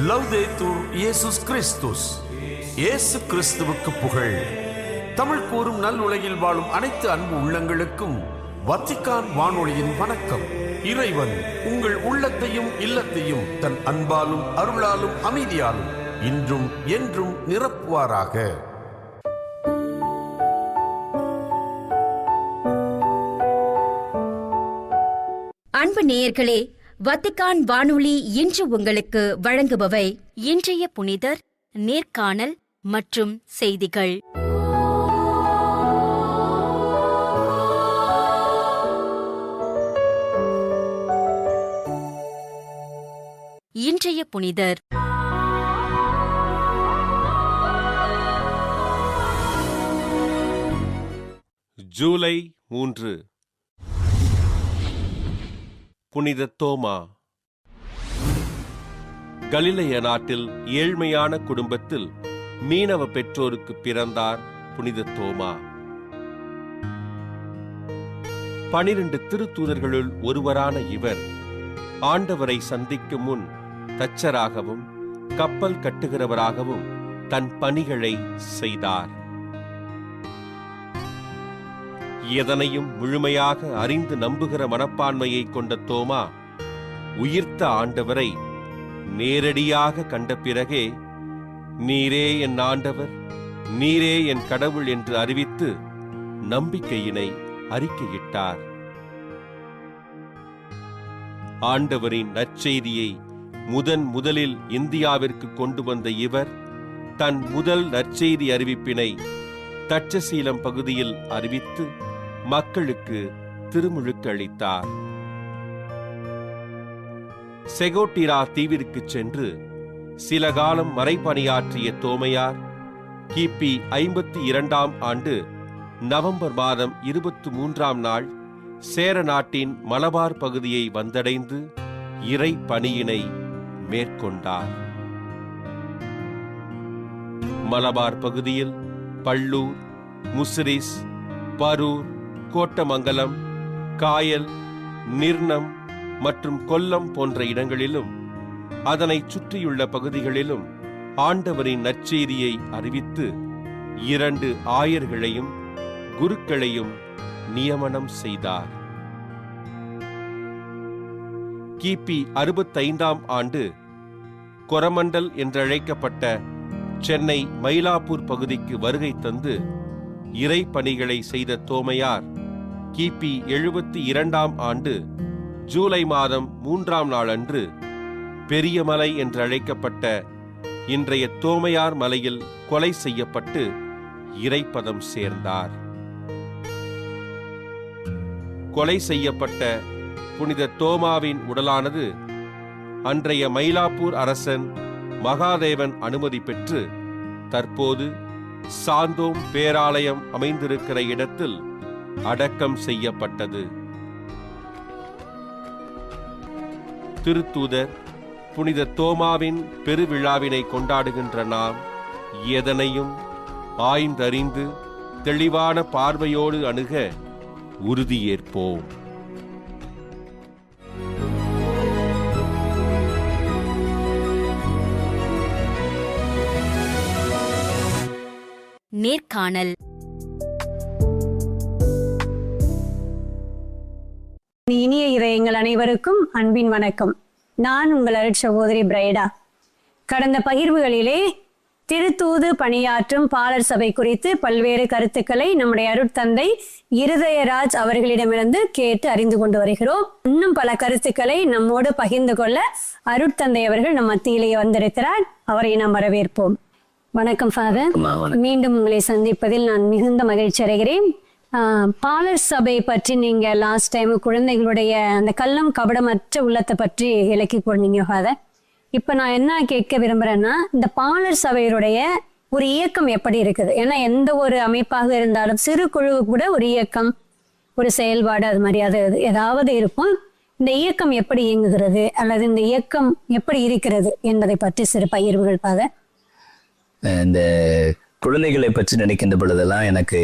லவ்தேத்தூர் இயேசுஸ் கிறிஸ்துஸ். இயேசு கிறிஸ்துவுக்கு புகழ். தமிழ் கூறும் நல் உலகில் வாழும் அனைத்து அன்பு உள்ளங்களுக்கும் வத்திக்கான் வானொலியின் வணக்கம். இறைவன் உங்கள் உள்ளத்தையும் இல்லத்தையும் தன் அன்பாலும் அருளாலும் அமைதியாலும் இன்றும் என்றும் நிரப்புவாராக. அன்பு நேயர்களே, வத்திக்கான் வானொலி இன்று உங்களுக்கு வழங்குபவை இன்றைய புனிதர், நேர்காணல் மற்றும் செய்திகள். இன்றைய புனிதர் ஜூலை 3. புனித தோமா. கலிலேய நாட்டில் ஏழ்மையான குடும்பத்தில் மீனவ பெற்றோருக்கு பிறந்தார் புனித தோமா. 12 திருத்தூதர்களுள் ஒருவரான இவர் ஆண்டவரை சந்திக்கும் முன் தச்சராகவும் கப்பல் கட்டுகிறவராகவும் தன் பணிகளை செய்தார். எதனையும் முழுமையாக அறிந்து நம்புகிற மனப்பான்மையை கொண்ட தோமா உயிர்த்த ஆண்டவரை நேரடியாக கண்ட பிறகே நீரே என் ஆண்டவர், நீரே என் கடவுள் என்று அறிவித்து நம்பிக்கையினை அறிக்கையிட்டார். ஆண்டவரின் நற்செய்தியை முதலில் இந்தியாவிற்கு கொண்டு வந்த இவர் தன் முதல் நற்செய்தி அறிவிப்பினை தட்சசீலம் பகுதியில் அறிவித்து மக்களுக்கு திருமுழுக்கு அளித்தார். செகோட்டிரா தீவிற்கு சென்று சில காலம் மறைபணியாற்றிய தோமையார் கிபி 52ஆம் ஆண்டு நவம்பர் மாதம் 23ஆம் நாள் சேர நாட்டின் மலபார் பகுதியை வந்தடைந்து இறை பணியினை மேற்கொண்டார். மலபார் பகுதியில் பள்ளூர், முசிறிஸ், பரூர், கோட்டமங்கலம், காயல், நிர்ணம் மற்றும் கொல்லம் போன்ற இடங்களிலும் அதனை சுற்றியுள்ள பகுதிகளிலும் ஆண்டவரின் நற்செய்தியை அறிவித்து 2 ஆயர்களையும் குருக்களையும் நியமனம் செய்தார். கிபி 65ஆம் ஆண்டு கொரமண்டல் என்றழைக்கப்பட்ட சென்னை மயிலாப்பூர் பகுதிக்கு வருகை தந்து இறை பணிகளை செய்த தோமையார் கிபி 72ஆம் ஆண்டு ஜூலை மாதம் 3ஆம் நாள் அன்று பெரியமலை என்றழைக்கப்பட்ட இன்றைய தோமையார் மலையில் கொலை செய்யப்பட்டு இறைப்பதம் சேர்ந்தார். கொலை செய்யப்பட்ட புனித தோமாவின் உடலானது அன்றைய மயிலாப்பூர் அரசன் மகாதேவன் அனுமதி பெற்று தற்போது சாந்தோம் பேராலயம் அமைந்திருக்கிற இடத்தில் அடக்கம் செய்யப்பட்டது. திருத்தூதர் புனித தோமாவின் பெருவிழாவினை கொண்டாடுகின்ற நாம் எதனையும் ஆய்ந்தறிந்து தெளிவான பார்வையோடு அணுக உறுதியேற்போம். நேர்காணல். இனிய இதயங்கள் அனைவருக்கும் அன்பின் வணக்கம். நான் உங்கள் அருட்சகோதரி பிரைடா. கடந்த பகிர்வுகளிலே திருத்தூது பணியாற்றும் பாலர் சபை குறித்து பல்வேறு கருத்துக்களை நம்முடைய அருட்தந்தை இருதயராஜ் அவர்களிடமிருந்து கேட்டு அறிந்து கொண்டு வருகிறோம். இன்னும் பல கருத்துக்களை நம்மோடு பகிர்ந்து கொள்ள அருட்தந்தை அவர்கள் நம் மத்தியிலேயே வந்திருக்கிறார். அவரை நாம் வரவேற்போம். வணக்கம் ஃபாதர். மீண்டும் உங்களை சந்திப்பதில் நான் மிகுந்த மகிழ்ச்சி அடைகிறேன். பாலர் சபை பற்றி நீங்க லாஸ்ட் டைம் குழந்தைகளுடைய அந்த கள்ளம் கபடமற்ற உள்ளத்தை பற்றி விளக்கி கொண்டீங்க ஃபாதர். இப்ப நான் என்ன கேட்க விரும்புறேன்னா, இந்த பாலர் சபையுடைய ஒரு இயக்கம் எப்படி இருக்குது? ஏன்னா எந்த ஒரு அமைப்பாக இருந்தாலும் சிறு குழு கூட ஒரு இயக்கம், ஒரு செயல்பாடு, அது மாதிரி அது ஏதாவது இருக்கும். இந்த இயக்கம் எப்படி இயங்குகிறது அல்லது இந்த இயக்கம் எப்படி இருக்கிறது என்பதை பற்றி சிறு பகிர்வுகள் ஃபாதர். இந்த குழந்தைகளை பற்றி நினைக்கின்ற பொழுதெல்லாம் எனக்கு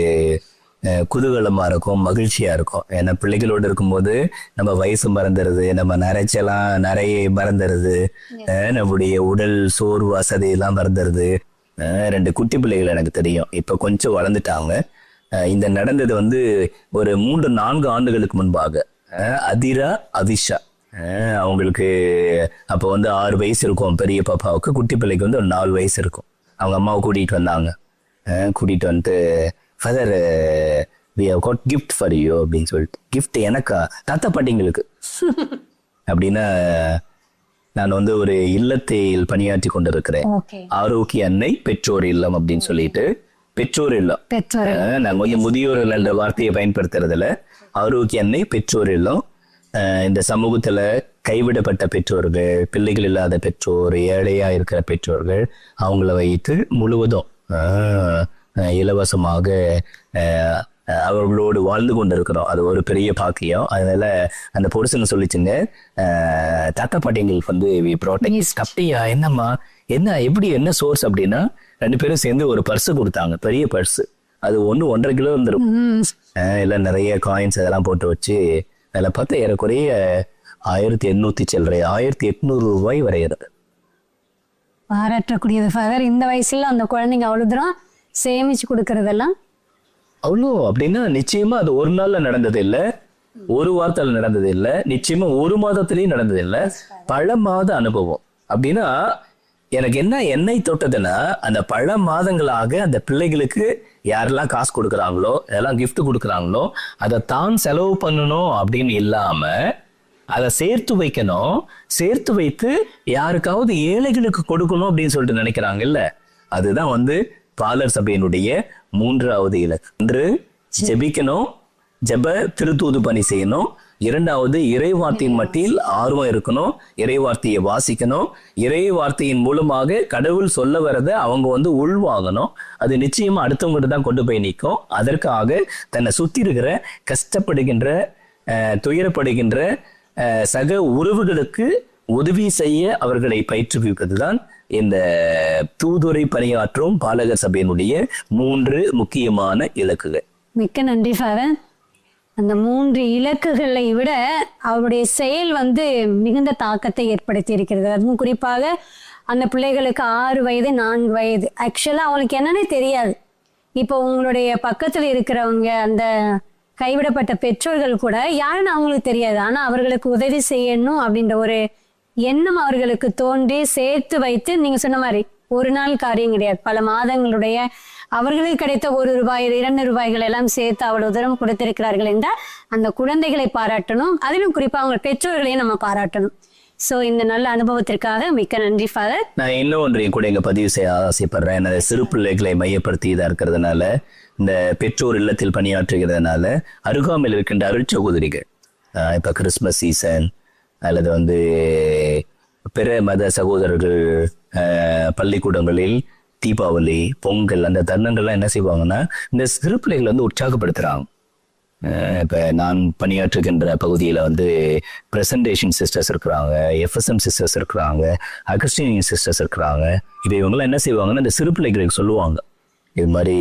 குதூகலமா இருக்கும், மகிழ்ச்சியா இருக்கும். ஏன்னா பிள்ளைகளோடு இருக்கும்போது நம்ம வயசு மறந்துடுது, நம்ம நிறைய மறந்துடுது, நம்முடைய உடல் சோர்வு அசதி எல்லாம் மறந்துடுது. 2 குட்டி பிள்ளைகள் எனக்கு தெரியும், இப்ப கொஞ்சம் வளர்ந்துட்டாங்க. இந்த நடந்தது வந்து ஒரு 3-4 ஆண்டுகளுக்கு முன்பாக. அதிரா, அவிஷா, அவங்களுக்கு அப்போ வந்து 6 வயசு இருக்கும் பெரிய பாப்பாவுக்கு, குட்டி பிள்ளைக்கு வந்து ஒரு 4 வயசு இருக்கும். அவங்க அம்மாவை கூட்டிகிட்டு வந்தாங்க. கூட்டிகிட்டு வந்துட்டு, father we have got gift for you அப்படின்னு சொல்லிட்டு. கிஃப்ட் எனக்கா? தாத்தா பாட்டிங்களுக்கு அப்படின்னா, நான் வந்து ஒரு இல்லத்தில் பணியாற்றி கொண்டிருக்கிறேன். ஆரோக்கிய அன்னை பெற்றோர் இல்லம் அப்படின்னு சொல்லிட்டு, பெற்றோர் இல்லம், நான் கொஞ்சம் முதியோர் என்ற வார்த்தையை பயன்படுத்துறதுல, ஆரோக்கிய அன்னை பெற்றோர் இல்லம். இந்த சமூகத்துல கைவிடப்பட்ட பெற்றோர்கள், பிள்ளைகள் இல்லாத பெற்றோர், ஏழையா இருக்கிற பெற்றோர்கள், அவங்கள வைத்து முழுவதும் இலவசமாக அவர்களோடு வாழ்ந்து கொண்டு இருக்கிறோம். அது ஒரு பெரிய பாக்கியம். அதனால அந்த பொருசன் சொல்லிச்சுங்க, தாத்தா பாட்டிங்களுக்கு வந்து அப்படியா, என்னம்மா, என்ன எப்படி, என்ன சோர்ஸ் அப்படின்னா, 2 பேரும் சேர்ந்து ஒரு பர்ஸ் கொடுத்தாங்க, பெரிய பர்ஸ். அது 1.5 கிலோ வந்துடும். எல்லாம் நிறைய காயின்ஸ் அதெல்லாம் போட்டு வச்சு, அதில் பார்த்தா ஏறக்குறைய 1800 சில்லறை, 1800 ரூபாய் வரைகிறது. பாராட்டக்கூடியது ஃபாதர். இந்த வயசுல அந்த குழந்தைங்க அவ்வளவு தூரம் சேமிச்சு கொடுக்கறதெல்லாம் அவ்வளோ அப்படின்னா, நிச்சயமா அது ஒரு நாள்ல நடந்தது இல்லை, ஒரு வாரத்தால நடந்தது இல்லை, நிச்சயமா ஒரு மாதத்திலையும் நடந்தது இல்லை, பல மாத அனுபவம். அப்படின்னா எனக்கு என்ன என்னை தொட்டதுன்னா, அந்த பல மாதங்களாக அந்த பிள்ளைகளுக்கு யாரெல்லாம் காசு கொடுக்குறாங்களோ, எல்லாம் கிஃப்ட் கொடுக்குறாங்களோ, அதை தான் செலவு பண்ணணும் அப்படின்னு இல்லாம அதை சேர்த்து வைக்கணும், சேர்த்து வைத்து யாருக்காவது ஏழைகளுக்கு கொடுக்கணும் அப்படின்னு சொல்லிட்டு நினைக்கிறாங்க இல்ல. அதுதான் வந்து பாலர் சபையினுடைய 3வது இலக்கு. 1 ஜெபிக்கணும், ஜெப திருத்தூது பணி செய்யணும். 2வது இறை வார்த்தையின் மட்டில் ஆர்வம் இருக்கணும், இறை வார்த்தையை வாசிக்கணும், இறை வார்த்தையின் மூலமாக கடவுள் சொல்ல வரதை அவங்க வந்து உள்வாங்கணும். அது நிச்சயமா அடுத்தவங்கிட்ட தான் கொண்டு போய் நிற்கும். அதற்காக தன்னை சுத்தி இருக்கிற கஷ்டப்படுகின்ற, துயரப்படுகின்ற சக உறவுகளுக்கு உதவி செய்ய அவர்களை பயிற்றுவிப்பதுதான் இந்த தூதுரை பணியாற்றும் பாலகர் சபையினுடைய 3 முக்கியமான இலக்குகள். மிக்க நன்றி ஃபாதர். அந்த 3 இலக்குகளை விட அவருடைய செயல் வந்து மிகுந்த தாக்கத்தை ஏற்படுத்தி இருக்கிறது. அதுவும் குறிப்பாக அந்த பிள்ளைகளுக்கு 6 வயது 4 வயது, ஆக்சுவலா அவங்களுக்கு என்னன்னே தெரியாது. இப்போ உங்களுடைய பக்கத்துல இருக்கிறவங்க, அந்த கைவிடப்பட்ட பெற்றோர்கள் கூட யாருன்னு அவங்களுக்கு தெரியாது. ஆனா அவர்களுக்கு உதவி செய்யணும் அப்படின்ற ஒரு எண்ணம் அவர்களுக்கு தோன்றி சேர்த்து வைத்து, நீங்க சொன்ன மாதிரி ஒரு நாள் காரியம் கிடையாது, பல மாதங்களுடைய அவர்களுக்கு கிடைத்த 1 ரூபாய் 2 ரூபாய்கள் எல்லாம் சேர்த்து அவ்வளவு தூரம் கொடுத்திருக்கிறார்கள் என்றால் அந்த குழந்தைகளை பாராட்டணும். அதிலும் குறிப்பா அவங்க பெற்றோர்களையும் நம்ம பாராட்டணும். சோ இந்த நல்ல அனுபவத்திற்காக மிக்க நன்றி ஃபாதர். நான் இன்னும் ஒன்றையும் கூட இங்க பதிவு செய்ய ஆசைப்படுறேன். சிறு பிள்ளைகளை மையப்படுத்தி இதா இருக்கிறதுனால, இந்த பெற்றோர் இல்லத்தில் பணியாற்றுகிறதுனால, அருகாமையில் இருக்கின்ற அருட்சகோதரிகள், இப்ப கிறிஸ்துமஸ் சீசன் அல்லது வந்து பிற மத சகோதரர்கள் பள்ளிக்கூடங்களில் தீபாவளி, பொங்கல், அந்த தருணங்கள்லாம் என்ன செய்வாங்கன்னா, இந்த சிறு பிள்ளைகளை வந்து உற்சாகப்படுத்துறாங்க. இப்ப நான் பணியாற்றுகின்ற பகுதியில வந்து பிரசன்டேஷன் சிஸ்டர்ஸ் இருக்கிறாங்க, எஃப்எஸ்எம் சிஸ்டர்ஸ் இருக்கிறாங்க, அகஸ்டினியன் சிஸ்டர்ஸ் இருக்கிறாங்க. இப்ப இவங்கெல்லாம் என்ன செய்வாங்கன்னா, இந்த சிறு பிள்ளைகளுக்கு சொல்லுவாங்க, இது மாதிரி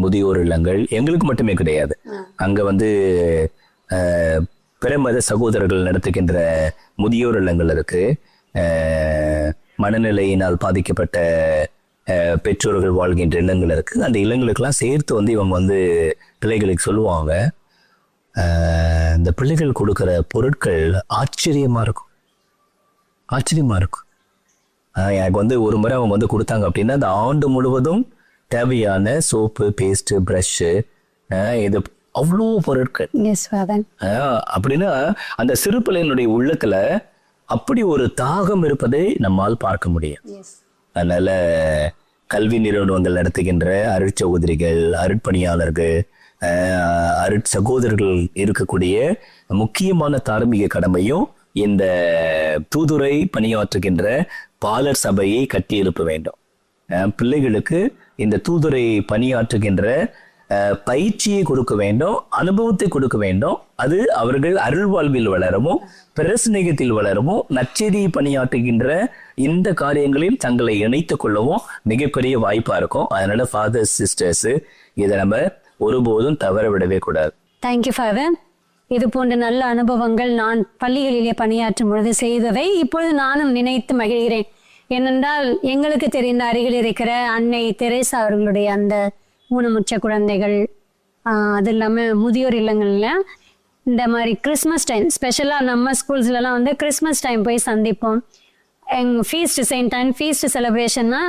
முதியோர் இல்லங்கள் எங்களுக்கு மட்டுமே கிடையாது, அங்க வந்து பிற மத சகோதரர்கள் நடத்துகின்ற முதியோர் இல்லங்கள் இருக்கு, மனநிலையினால் பாதிக்கப்பட்ட பெற்றோர்கள் வாழ்கின்ற இல்லங்கள் இருக்கு. அந்த இல்லங்களுக்கெல்லாம் சேர்த்து வந்து இவங்க வந்து பிள்ளைகளுக்கு சொல்லுவாங்க. இந்த பிள்ளைகள் கொடுக்குற பொருட்கள் ஆச்சரியமா இருக்கும். எனக்கு வந்து ஒரு முறை அவங்க வந்து கொடுத்தாங்க அப்படின்னா, அந்த ஆண்டு முழுவதும் தேவையான சோப்பு, பேஸ்ட், ப்ரஷ், இது அவ்வளோ பொருட்கள். அப்படின்னா அந்த சிறு பிள்ளைகளுடைய உள்ளத்துல அப்படி ஒரு தாகம் இருப்பதை நம்மால் பார்க்க முடியும். அதனால கல்வி நிறுவனங்கள் நடத்துகின்ற அருட்சகோதரிகள், அருட்பணியாளர்கள், அருட்சகோதரர்கள் இருக்கக்கூடிய முக்கியமான தார்மீக கடமையும் இந்த தூதுரை பணியாற்றுகின்ற பாலர் சபையை கட்டி எழுப்ப வேண்டும். பிள்ளைகளுக்கு இந்த தூதுரை பணியாற்றுகின்ற பயிற்சியை கொடுக்க வேண்டும், அனுபவத்தை கொடுக்க வேண்டும். அது அவர்கள் அருள் வாழ்வில் வளரவும், பிரசனேகத்தில் வளரவும், நற்செய்தியை பணியாற்றுகின்ற இந்த காரியங்களில் தங்களை இணைத்துக் கொள்ளவும் மிகப்பெரிய வாய்ப்பா இருக்கும். அதனால ஃபாதர்ஸ், சிஸ்டர்ஸ், இதை நம்ம ஒருபோதும் தவற விடவே கூடாது. Thank you father. இது போன்ற நல்ல அனுபவங்கள் நான் பள்ளிகளிலே பணியாற்றும் பொழுது செய்ததை இப்பொழுது நானும் நினைத்து மகிழ்கிறேன். ஏனென்றால் எங்களுக்கு தெரிந்த அருகில் இருக்கிற அன்னை தெரேசா அவர்களுடைய அந்த ஊனமுற்ற குழந்தைகள், அது இல்லாமல் முதியோர் இல்லங்கள்ல இந்த மாதிரி கிறிஸ்மஸ் டைம் ஸ்பெஷலாக நம்ம ஸ்கூல்ஸ்லலாம் வந்து கிறிஸ்மஸ் டைம் போய் சந்திப்போம். எங்கள் ஃபீஸ்ட் செலிப்ரேஷன்னா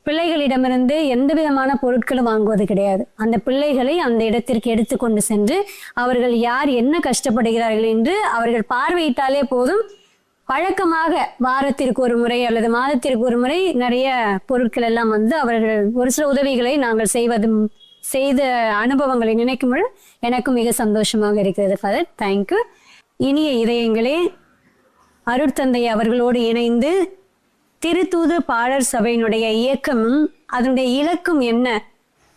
பிள்ளைகளிடமிருந்து எந்த விதமான பொருட்களும் வாங்குவது கிடையாது. அந்த பிள்ளைகளை அந்த இடத்திற்கு எடுத்து கொண்டு சென்று அவர்கள் யார் என்ன கஷ்டப்படுகிறார்கள் என்று அவர்கள் பார்வையிட்டாலே போதும். வழக்கமாக வாரத்திற்கு ஒரு முறை அல்லது மாதத்திற்கு ஒரு முறை நிறைய பொருட்கள் எல்லாம் வந்து அவர்கள் ஒரு சில உதவிகளை நாங்கள் செய்த அனுபவங்களை நினைக்கும் பொழுது எனக்கும் மிக சந்தோஷமாக இருக்கிறது ஃபாதர். தேங்க்யூ. இனிய இதயங்களே, அருட்தந்தை அவர்களோடு இணைந்து திருத்தூது பாடற் சபையினுடைய இயக்கமும் அதனுடைய இலக்கும் என்ன,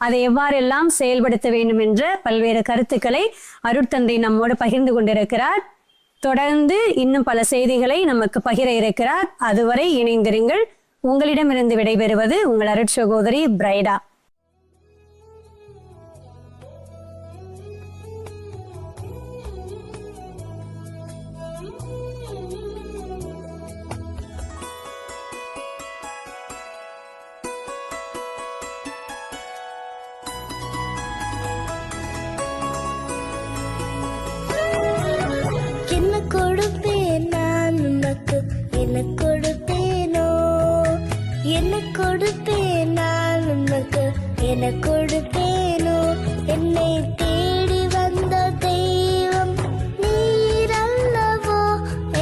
அதை எவ்வாறெல்லாம் செயல்படுத்த வேண்டும் என்ற பல்வேறு கருத்துக்களை அருட்தந்தை நம்மோடு பகிர்ந்து கொண்டிருக்கிறார். தொடர்ந்து இன்னும் பல செய்திகளை நமக்கு பகிர இருக்கிறார். அதுவரை இணைந்திருங்கள். உங்களிடமிருந்து விடைபெறுவது உங்கள் அருட்சகோதரி பிரைடா. கொடுப்பேன் நான் உனக்கு, என்ன கொடுப்பேனோ, என்ன கொடுப்பேன் நான் உனக்கு, என்ன கொடுப்பேனோ. என்னை தேடி வந்த தெய்வம் நீரல்லவோ,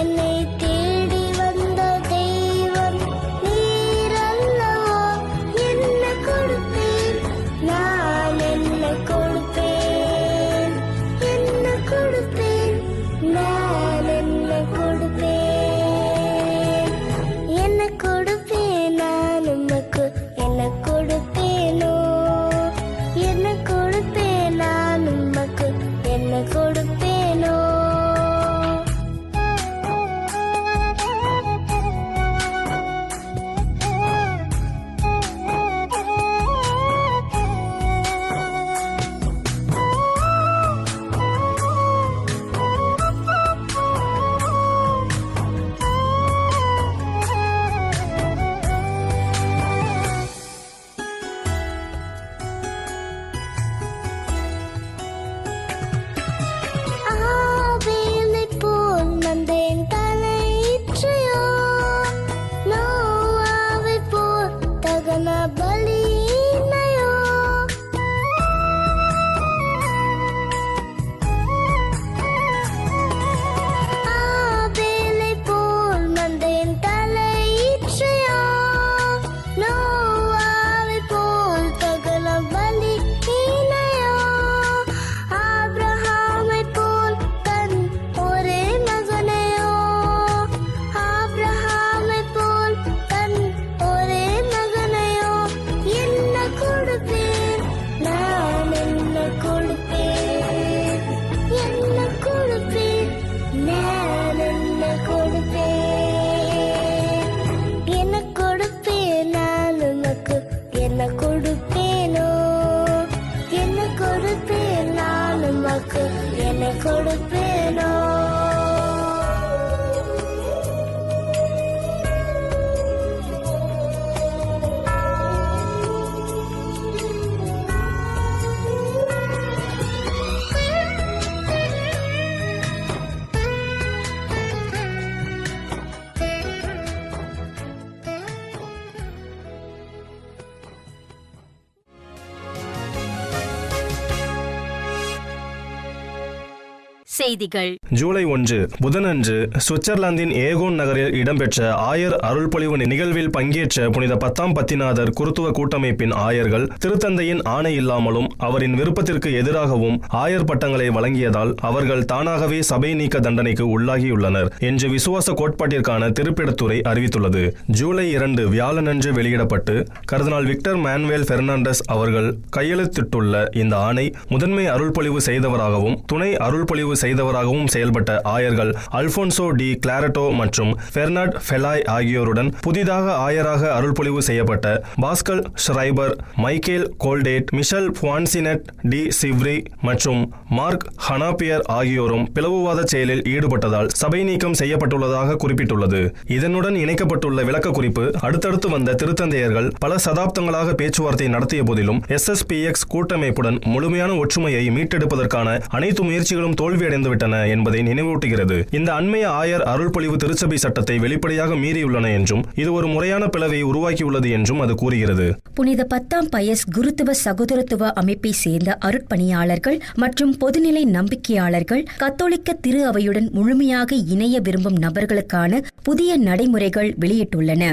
என்னை தேடி வந்த தெய்வம் நீரல்லவோ. என்ன கொடுப்பேன் நான், என்ன கொடுப்பேன், என்ன கொடுப்பேன் நான், என்ன கொடுப்பேன், என்ன கொடுப்பேன் நான் உமக்கு, என்ன கொடுப்பேனோ, என்ன கொடுப்பேன் நான் உமக்கு, என்ன கொடுப்பேனோ. கொடுப்பேனோ. செய்திகள். ஜூலை 1 புதனன்று சுவிட்சர்லாந்தின் ஏகோன் நகரில் இடம்பெற்ற ஆயர் அருள்பொழிவு நிகழ்வில் பங்கேற்ற புனித 10ஆம் பத்திநாதர் குருத்துவ கூட்டமைப்பின் ஆயர்கள் திருத்தந்தையின் ஆணை இல்லாமலும் அவரின் விருப்பத்திற்கு எதிராகவும் ஆயர் பட்டங்களை வழங்கியதால் அவர்கள் தானாகவே சபை நீக்க தண்டனைக்கு உள்ளாகியுள்ளனர் என்று விசுவாச கோட்பாட்டிற்கான திருப்பிடத்துறை அறிவித்துள்ளது. ஜூலை 2 வியாழனன்று வெளியிடப்பட்டு கர்தினால் விக்டர் மானுவேல் பெர்னாண்டஸ் அவர்கள் கையெழுத்திட்டுள்ள இந்த ஆணை முதன்மை அருள்பொழிவு செய்தவராகவும் துணை அருள்பொழிவு செய்தவராகவும் செயல்பட்ட ஆயர்கள் அல்போன்சோ டி கிளாரட்டோ மற்றும் பெர்னார்ட் ஃபெலாய் ஆகியோருடன் புதிதாக ஆயராக அருள்பொழிவு செய்யப்பட்ட pascal Schreiber, Michael கோல்டேட், Michelle புவான்சினட் D சிவ்ரி மற்றும் மார்க் ஹனாபியர் ஆகியோரும் பிளவுவாத செயலில் ஈடுபட்டதால் சபை நீக்கம் செய்யப்பட்டுள்ளதாக குறிப்பிட்டுள்ளது. இதனுடன் இணைக்கப்பட்டுள்ள விளக்க குறிப்பு, அடுத்தடுத்து வந்த திருத்தந்தையர்கள் பல சதாப்தங்களாக பேச்சுவார்த்தை நடத்திய போதிலும் SSPX கூட்டமைப்புடன் முழுமையான ஒற்றுமையை மீட்டெடுப்பதற்கான அனைத்து முயற்சிகளும் தோல்வியடைந்துவிட்டன என்பதை நினைவூட்டுகிறது. இந்த அண்மைய ஆயர் அருள்பொழிவு திருச்சபை சட்டத்தை வெளிப்படையாக மீறியுள்ளன என்றும் இது ஒரு முறையான பிளவை உருவாக்கியுள்ளது என்றும் அது கூறுகிறது. புனித 10ஆம் பயஸ் குருத்துவ சகோதரத்துவ அமைப்பை சேர்ந்த அருட்பணியாளர்கள் மற்றும் பொதுநிலை நம்பிக்கையாளர்கள் கத்தோலிக்க திரு அவையுடன் முழுமையாக இணைய விரும்பும் நபர்களுக்கான புதிய நடைமுறைகள் வெளியிட்டுள்ளன.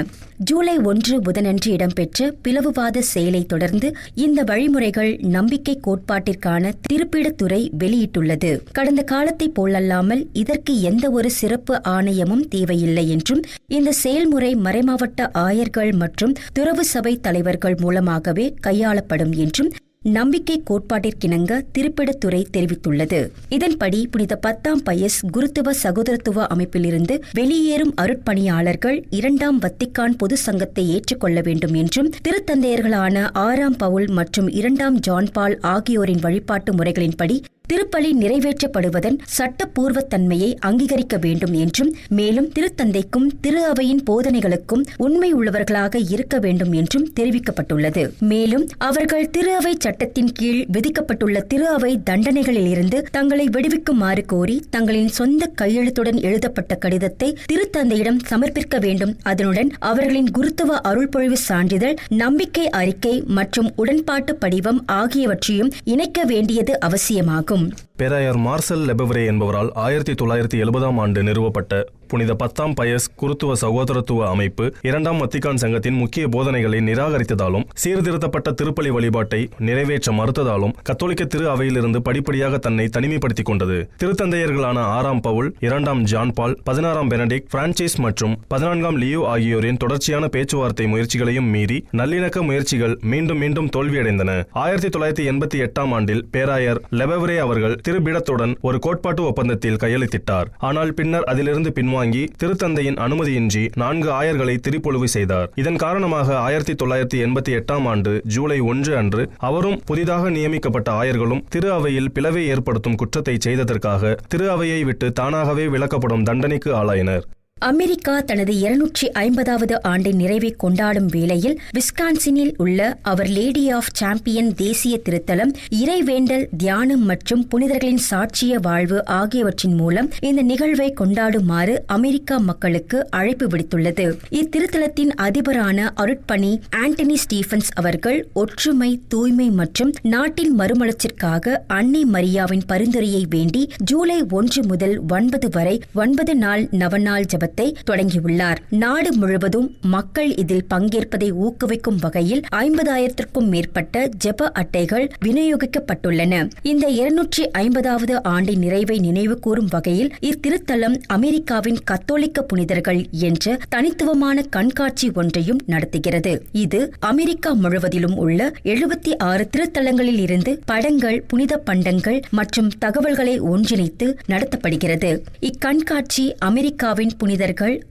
ஜூலை 1 புதனன்று இடம்பெற்ற பிளவுவாத செயலை தொடர்ந்து இந்த வழிமுறைகள் நம்பிக்கை கோட்பாட்டிற்கான திருப்பிடத்துறை வெளியிட்டுள்ளது. கடந்த காலத்தை போலல்லாமல் இதற்கு எந்த ஒரு சிறப்பு ஆணையமும் தேவையில்லை என்றும் இந்த செயல்முறை மறைமாவட்ட ஆயர்கள் மற்றும் துறவு சபை தலைவர்கள் மூலமாகவே கையாளப்படும் என்றும் நம்பிக்கை கோட்பாட்டிற்கிணங்க திருப்பிடத்துறை தெரிவித்துள்ளது. இதன்படி புனித 10ஆம் பயஸ் குருத்துவ சகோதரத்துவ அமைப்பிலிருந்து வெளியேறும் அருட்பணியாளர்கள் 2ஆம் வத்திக்கான் பொது சங்கத்தை ஏற்றுக்கொள்ள வேண்டும் என்றும் திருத்தந்தையர்களான 6ஆம் பவுல் மற்றும் 2ஆம் ஜான் பால் ஆகியோரின் வழிபாட்டு முறைகளின்படி திருப்பலி நிறைவேற்றப்படுவதன் சட்டப்பூர்வத்தன்மையை அங்கீகரிக்க வேண்டும் என்றும் மேலும் திருத்தந்தைக்கும் திரு அவையின் போதனைகளுக்கும் உண்மை உள்ளவர்களாக இருக்க வேண்டும் என்றும் தெரிவிக்கப்பட்டுள்ளது. மேலும் அவர்கள் திரு அவை சட்டத்தின் கீழ் விதிக்கப்பட்டுள்ள திரு அவை தண்டனைகளிலிருந்து தங்களை விடுவிக்குமாறு கோரி தங்களின் சொந்த கையெழுத்துடன் எழுதப்பட்ட கடிதத்தை திருத்தந்தையிடம் சமர்ப்பிக்க வேண்டும். அதனுடன் அவர்களின் குருத்துவ அருள்பொழிவு சான்றிதழ், நம்பிக்கை அறிக்கை மற்றும் உடன்பாட்டு படிவம் ஆகியவற்றையும் இணைக்க வேண்டியது அவசியமாகும். பேராயர் மார்சல் லெபவ்ரே என்பவரால் 1970ஆம் ஆண்டு நிறுவப்பட்ட புனித 10ஆம் பயஸ் குருத்துவ சகோதரத்துவ அமைப்பு 2ஆம் வத்திக்கான் சங்கத்தின் முக்கிய போதனைகளை நிராகரித்ததாலும் சீர்திருத்தப்பட்ட திருப்பலி வழிபாட்டை நிறைவேற்ற மறுத்ததாலும் கத்தோலிக்க திரு அவையிலிருந்து படிப்படியாக தன்னை தனிமைப்படுத்திக் கொண்டது. திருத்தந்தையர்களான 6ஆம் பவுல், 2ஆம் ஜான் பால், 16ஆம் பெனடிக்ட், பிரான்சிஸ் மற்றும் 14ஆம் லியோ ஆகியோரின் தொடர்ச்சியான பேச்சுவார்த்தை முயற்சிகளையும் மீறி நல்லிணக்க முயற்சிகள் மீண்டும் மீண்டும் தோல்வியடைந்தன. 1988ஆம் ஆண்டில் பேராயர் லெபவ்ரே அவர்கள் திருபிடத்துடன் ஒரு கோட்பாட்டு ஒப்பந்தத்தில் கையெழுத்திட்டார். ஆனால் பின்னர் அதிலிருந்து பின்வாங்கி திருத்தந்தையின் அனுமதியின்றி 4 ஆயர்களை திருப்பொழிவு செய்தார். இதன் காரணமாக 1988ஆம் ஆண்டு ஜூலை 1 அன்று அவரும் புதிதாக நியமிக்கப்பட்ட ஆயர்களும் திரு அவையில் பிளவை ஏற்படுத்தும் குற்றத்தை செய்ததற்காக திரு அவையை விட்டு தானாகவே விலக்கப்படும் தண்டனைக்கு ஆளாயினர். அமெரிக்கா தனது 250வது ஆண்டின் நிறைவை கொண்டாடும் வேளையில் விஸ்கான்சினில் உள்ள அவர் லேடி ஆஃப் சாம்பியன் தேசிய திருத்தலம் இறைவேண்டல், தியானம் மற்றும் புனிதர்களின் சாட்சிய வாழ்வு ஆகியவற்றின் மூலம் இந்த நிகழ்வை கொண்டாடுமாறு அமெரிக்கா மக்களுக்கு அழைப்பு விடுத்துள்ளது. இத்திருத்தலத்தின் அதிபரான அருட்பணி ஆண்டனி ஸ்டீபன்ஸ் அவர்கள் ஒற்றுமை, தூய்மை மற்றும் நாட்டின் மறுமலர்ச்சிற்காக அன்னை மரியாவின் பரிந்துரையை வேண்டி ஜூலை 1 முதல் 9 வரை 9 நாள் நவநாள் ஜபத்தை தொடங்கியுள்ளார். நாடு முழுவதும் மக்கள் இதில் பங்கேற்பதை ஊக்குவிக்கும் வகையில் 50,000க்கும் மேற்பட்ட ஜெப அட்டைகள் விநியோகிக்கப்பட்டுள்ளன. இந்த 250வது ஆண்டின் நிறைவை நினைவு கூறும் வகையில் இத்திருத்தலம் அமெரிக்காவின் கத்தோலிக்க புனிதர்கள் என்ற தனித்துவமான கண்காட்சி ஒன்றையும் நடத்துகிறது. இது அமெரிக்கா முழுவதிலும் உள்ள 76 திருத்தலங்களில் இருந்து படங்கள், புனித பண்டங்கள் மற்றும் தகவல்களை ஒன்றிணைத்து நடத்தப்படுகிறது. இக்கண்காட்சி அமெரிக்காவின் புனிதர்கள்,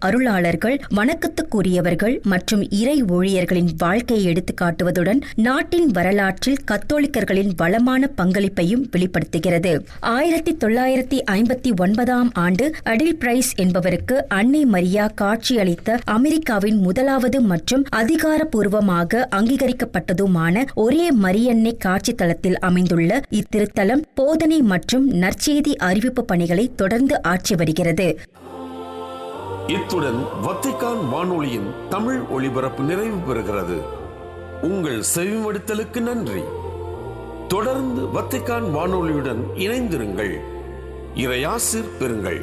அருளாளர்கள், வணக்கத்துக்குரியவர்கள் மற்றும் இறை ஊழியர்களின் வாழ்க்கையை எடுத்துக் காட்டுவதுடன் நாட்டின் வரலாற்றில் கத்தோலிக்கர்களின் வளமான பங்களிப்பையும் வெளிப்படுத்துகிறது. 1959ஆம் ஆண்டு அடில் பிரைஸ் என்பவருக்கு அன்னை மரியா காட்சியளித்த அமெரிக்காவின் முதலாவது மற்றும் அதிகாரப்பூர்வமாக அங்கீகரிக்கப்பட்டதுமான ஒரே மரியன்னை காட்சி தளத்தில் அமைந்துள்ள இத்திருத்தலம் போதனை மற்றும் நற்செய்தி அறிவிப்பு பணிகளை தொடர்ந்து ஆற்றி வருகிறது. இத்துடன் வத்திக்கான் வானொலியின் தமிழ் ஒளிபரப்பு நிறைவு பெறுகிறது. உங்கள் செவிமடுத்தலுக்கு நன்றி. தொடர்ந்து வத்திக்கான் வானொலியுடன் இணைந்திருங்கள். இறையாசிர் பெறுங்கள்.